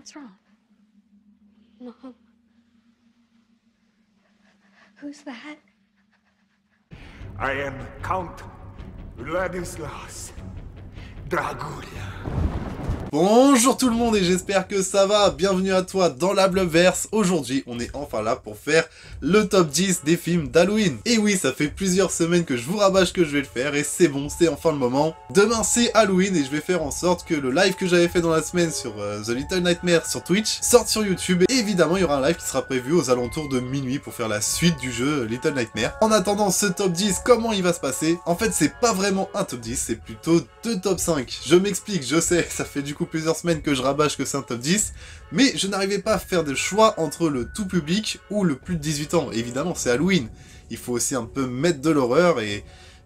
What's wrong? Mom? Who's that? I am Count Vladislaus Dragulia. Bonjour tout le monde et j'espère que ça va, bienvenue à toi dans la Blobverse. Aujourd'hui on est enfin là pour faire le top 10 des films d'Halloween. Et oui, ça fait plusieurs semaines que je vous rabâche que je vais le faire et c'est bon, c'est enfin le moment. Demain c'est Halloween et je vais faire en sorte que le live que j'avais fait dans la semaine sur The Little Nightmare sur Twitch sorte sur YouTube. Et évidemment il y aura un live qui sera prévu aux alentours de minuit pour faire la suite du jeu Little Nightmare. En attendant ce top 10, comment il va se passer? En fait c'est pas vraiment un top 10, c'est plutôt deux top 5. Je m'explique, je sais, ça fait du coup plusieurs semaines que je rabâche que c'est un top 10, mais je n'arrivais pas à faire de choix entre le tout public ou le plus de 18 ans. Évidemment, c'est Halloween. Il faut aussi un peu mettre de l'horreur et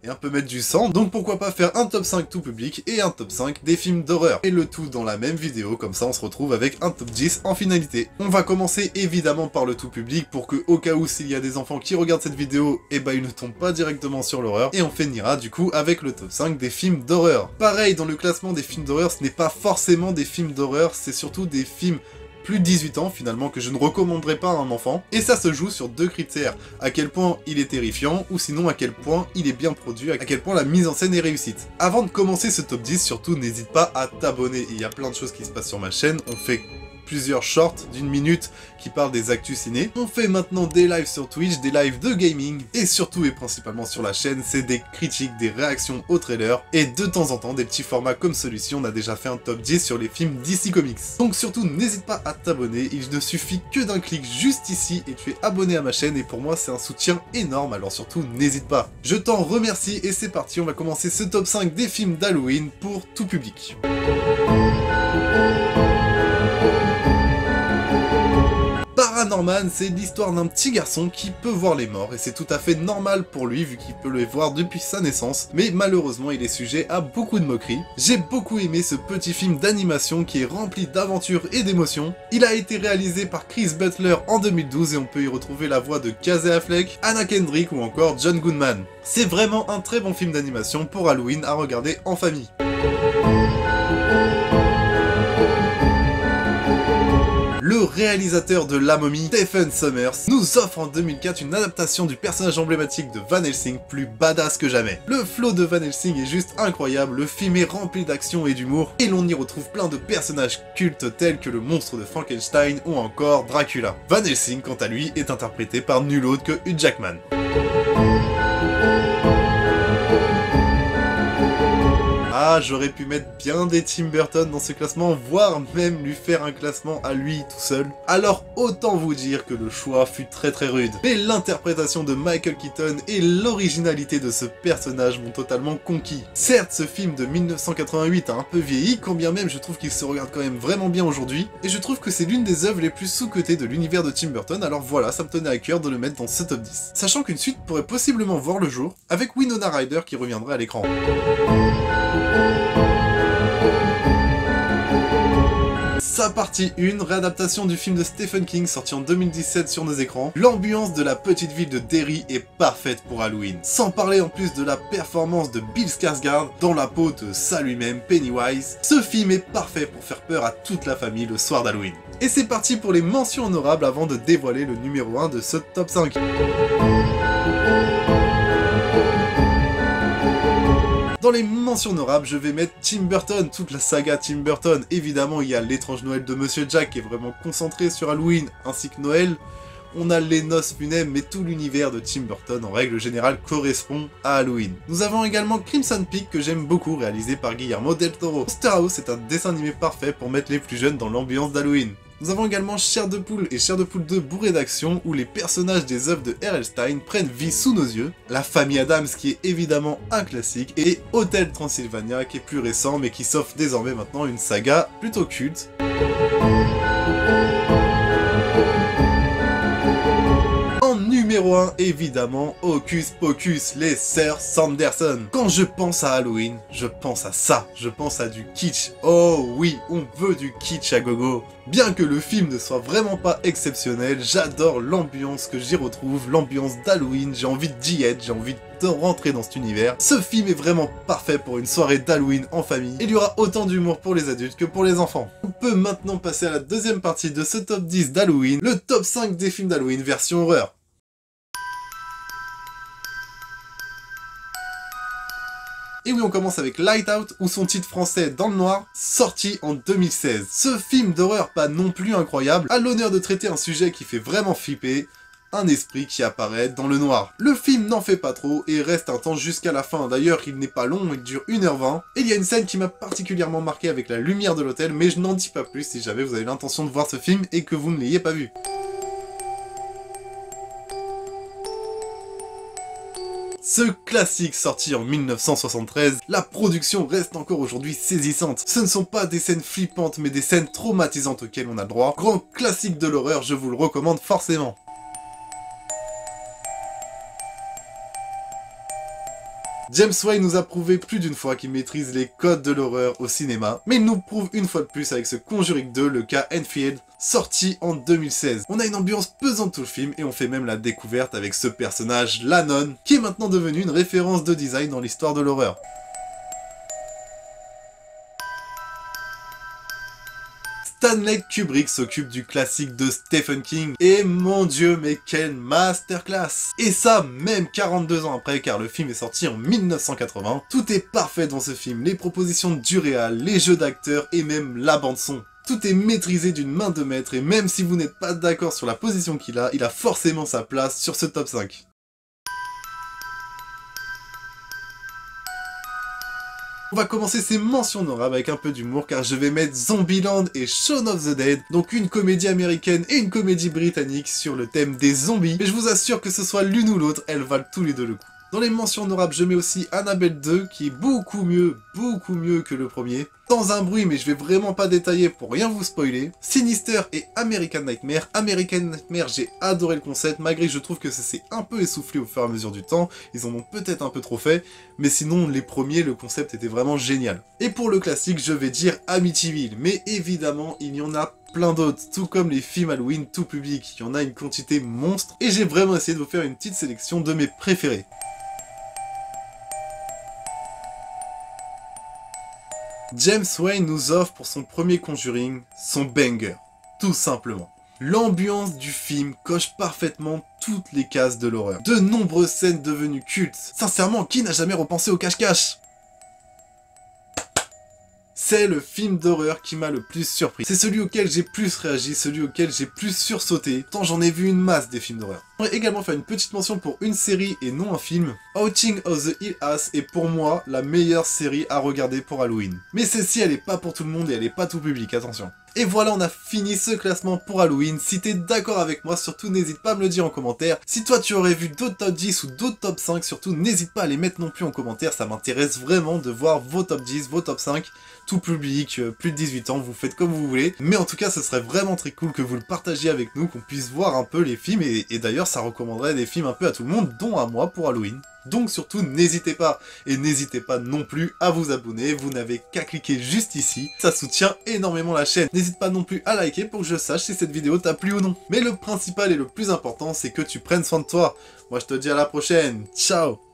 un peu mettre du sang, donc pourquoi pas faire un top 5 tout public et un top 5 des films d'horreur. Et le tout dans la même vidéo, comme ça on se retrouve avec un top 10 en finalité. On va commencer évidemment par le tout public pour que au cas où s'il y a des enfants qui regardent cette vidéo, et bah ils ne tombent pas directement sur l'horreur. Et on finira du coup avec le top 5 des films d'horreur. Pareil, dans le classement des films d'horreur, ce n'est pas forcément des films d'horreur, c'est surtout des films plus de 18 ans finalement que je ne recommanderais pas à un enfant, et ça se joue sur deux critères, à quel point il est terrifiant, ou sinon à quel point il est bien produit, à quel point la mise en scène est réussite. Avant de commencer ce top 10, surtout n'hésite pas à t'abonner, il y a plein de choses qui se passent sur ma chaîne, on fait plusieurs shorts d'une minute qui parlent des actus ciné. On fait maintenant des lives sur Twitch, des lives de gaming, et surtout et principalement sur la chaîne, c'est des critiques, des réactions aux trailers, et de temps en temps des petits formats comme celui-ci. On a déjà fait un top 10 sur les films DC Comics. Donc surtout n'hésite pas à t'abonner, il ne suffit que d'un clic juste ici et tu es abonné à ma chaîne, et pour moi c'est un soutien énorme, alors surtout n'hésite pas. Je t'en remercie et c'est parti, on va commencer ce top 5 des films d'Halloween pour tout public. Paranorman, c'est l'histoire d'un petit garçon qui peut voir les morts, et c'est tout à fait normal pour lui vu qu'il peut les voir depuis sa naissance, mais malheureusement il est sujet à beaucoup de moqueries. J'ai beaucoup aimé ce petit film d'animation qui est rempli d'aventures et d'émotions. Il a été réalisé par Chris Butler en 2012 et on peut y retrouver la voix de Casey Affleck, Anna Kendrick ou encore John Goodman. C'est vraiment un très bon film d'animation pour Halloween à regarder en famille. Le réalisateur de La Momie, Stephen Sommers, nous offre en 2004 une adaptation du personnage emblématique de Van Helsing plus badass que jamais. Le flow de Van Helsing est juste incroyable, le film est rempli d'action et d'humour, et l'on y retrouve plein de personnages cultes tels que le monstre de Frankenstein ou encore Dracula. Van Helsing, quant à lui, est interprété par nul autre que Hugh Jackman. Ah, j'aurais pu mettre bien des Tim Burton dans ce classement, voire même lui faire un classement à lui tout seul. Alors autant vous dire que le choix fut très rude. Mais l'interprétation de Michael Keaton et l'originalité de ce personnage m'ont totalement conquis. Certes, ce film de 1988 a un peu vieilli, quand bien même je trouve qu'il se regarde quand même vraiment bien aujourd'hui, et je trouve que c'est l'une des œuvres les plus sous-cotées de l'univers de Tim Burton, alors voilà, ça me tenait à cœur de le mettre dans ce top 10. Sachant qu'une suite pourrait possiblement voir le jour, avec Winona Ryder qui reviendrait à l'écran. Sa partie 1, réadaptation du film de Stephen King sorti en 2017 sur nos écrans. L'ambiance de la petite ville de Derry est parfaite pour Halloween. Sans parler en plus de la performance de Bill Skarsgård dans la peau de ça lui-même, Pennywise. Ce film est parfait pour faire peur à toute la famille le soir d'Halloween. Et c'est parti pour les mentions honorables avant de dévoiler le numéro 1 de ce top 5. Dans les mentions honorables, je vais mettre Tim Burton, toute la saga Tim Burton. Évidemment, il y a l'étrange Noël de Monsieur Jack qui est vraiment concentré sur Halloween, ainsi que Noël. On a les noces funèbres, mais tout l'univers de Tim Burton en règle générale correspond à Halloween. Nous avons également Crimson Peak que j'aime beaucoup, réalisé par Guillermo del Toro. Monster House est un dessin animé parfait pour mettre les plus jeunes dans l'ambiance d'Halloween. Nous avons également Chair de Poule et Chair de Poule 2 bourré d'action où les personnages des œuvres de R.L. Stine prennent vie sous nos yeux, La Famille Addams qui est évidemment un classique, et Hotel Transylvania qui est plus récent mais qui s'offre désormais maintenant une saga plutôt culte. En numéro numéro 1, évidemment, Hocus Pocus, les sœurs Sanderson. Quand je pense à Halloween, je pense à ça. Je pense à du kitsch. Oh oui, on veut du kitsch à gogo. Bien que le film ne soit vraiment pas exceptionnel, j'adore l'ambiance que j'y retrouve, l'ambiance d'Halloween, j'ai envie d'y être, j'ai envie de rentrer dans cet univers. Ce film est vraiment parfait pour une soirée d'Halloween en famille. Il y aura autant d'humour pour les adultes que pour les enfants. On peut maintenant passer à la deuxième partie de ce top 10 d'Halloween, le top 5 des films d'Halloween version horreur. Et oui, on commence avec Light Out, ou son titre français Dans le Noir, sorti en 2016. Ce film d'horreur pas non plus incroyable, a l'honneur de traiter un sujet qui fait vraiment flipper, un esprit qui apparaît dans le noir. Le film n'en fait pas trop et reste intense jusqu'à la fin. D'ailleurs, il n'est pas long, il dure 1h20. Et il y a une scène qui m'a particulièrement marqué avec la lumière de l'hôtel, mais je n'en dis pas plus si jamais vous avez l'intention de voir ce film et que vous ne l'ayez pas vu. Ce classique sorti en 1973, la production reste encore aujourd'hui saisissante. Ce ne sont pas des scènes flippantes mais des scènes traumatisantes auxquelles on a le droit. Grand classique de l'horreur, je vous le recommande forcément. James Wan nous a prouvé plus d'une fois qu'il maîtrise les codes de l'horreur au cinéma, mais il nous prouve une fois de plus avec ce Conjuring 2, le cas Enfield, sorti en 2016. On a une ambiance pesante tout le film et on fait même la découverte avec ce personnage, la nonne, qui est maintenant devenu une référence de design dans l'histoire de l'horreur. Stanley Kubrick s'occupe du classique de Stephen King, et mon dieu mais quelle masterclass! Et ça même 42 ans après, car le film est sorti en 1980, tout est parfait dans ce film, les propositions du réal, les jeux d'acteurs et même la bande son. Tout est maîtrisé d'une main de maître et même si vous n'êtes pas d'accord sur la position qu'il a, il a forcément sa place sur ce top 5. On va commencer ces mentions honorables avec un peu d'humour car je vais mettre Zombieland et Shaun of the Dead, donc une comédie américaine et une comédie britannique sur le thème des zombies, mais je vous assure que ce soit l'une ou l'autre, elles valent tous les deux le coup. Dans les mentions honorables, je mets aussi Annabelle 2, qui est beaucoup mieux que le premier. Dans un bruit, mais je vais vraiment pas détailler pour rien vous spoiler. Sinister et American Nightmare. American Nightmare, j'ai adoré le concept, malgré que je trouve que ça s'est un peu essoufflé au fur et à mesure du temps. Ils en ont peut-être un peu trop fait, mais sinon, les premiers, le concept était vraiment génial. Et pour le classique, je vais dire Amityville, mais évidemment, il y en a plein d'autres, tout comme les films Halloween tout public. Il y en a une quantité monstre, et j'ai vraiment essayé de vous faire une petite sélection de mes préférés. James Wan nous offre pour son premier Conjuring son banger, tout simplement. L'ambiance du film coche parfaitement toutes les cases de l'horreur. De nombreuses scènes devenues cultes. Sincèrement, qui n'a jamais repensé au cache-cache ? C'est le film d'horreur qui m'a le plus surpris. C'est celui auquel j'ai plus réagi, celui auquel j'ai plus sursauté, tant j'en ai vu une masse des films d'horreur. On pourrait également faire une petite mention pour une série et non un film. Haunting of the Hill House est pour moi la meilleure série à regarder pour Halloween. Mais celle-ci, elle est pas pour tout le monde et elle est pas tout public, attention. Et voilà, on a fini ce classement pour Halloween. Si t'es d'accord avec moi, surtout n'hésite pas à me le dire en commentaire. Si toi tu aurais vu d'autres top 10 ou d'autres top 5, surtout n'hésite pas à les mettre non plus en commentaire. Ça m'intéresse vraiment de voir vos top 10, vos top 5, tout public, plus de 18 ans, vous faites comme vous voulez. Mais en tout cas, ce serait vraiment très cool que vous le partagiez avec nous, qu'on puisse voir un peu les films. Et d'ailleurs, ça recommanderait des films un peu à tout le monde, dont à moi pour Halloween. Donc surtout, n'hésitez pas. Et n'hésitez pas non plus à vous abonner, vous n'avez qu'à cliquer juste ici. Ça soutient énormément la chaîne. N'hésite pas non plus à liker pour que je sache si cette vidéo t'a plu ou non. Mais le principal et le plus important, c'est que tu prennes soin de toi. Moi je te dis à la prochaine. Ciao!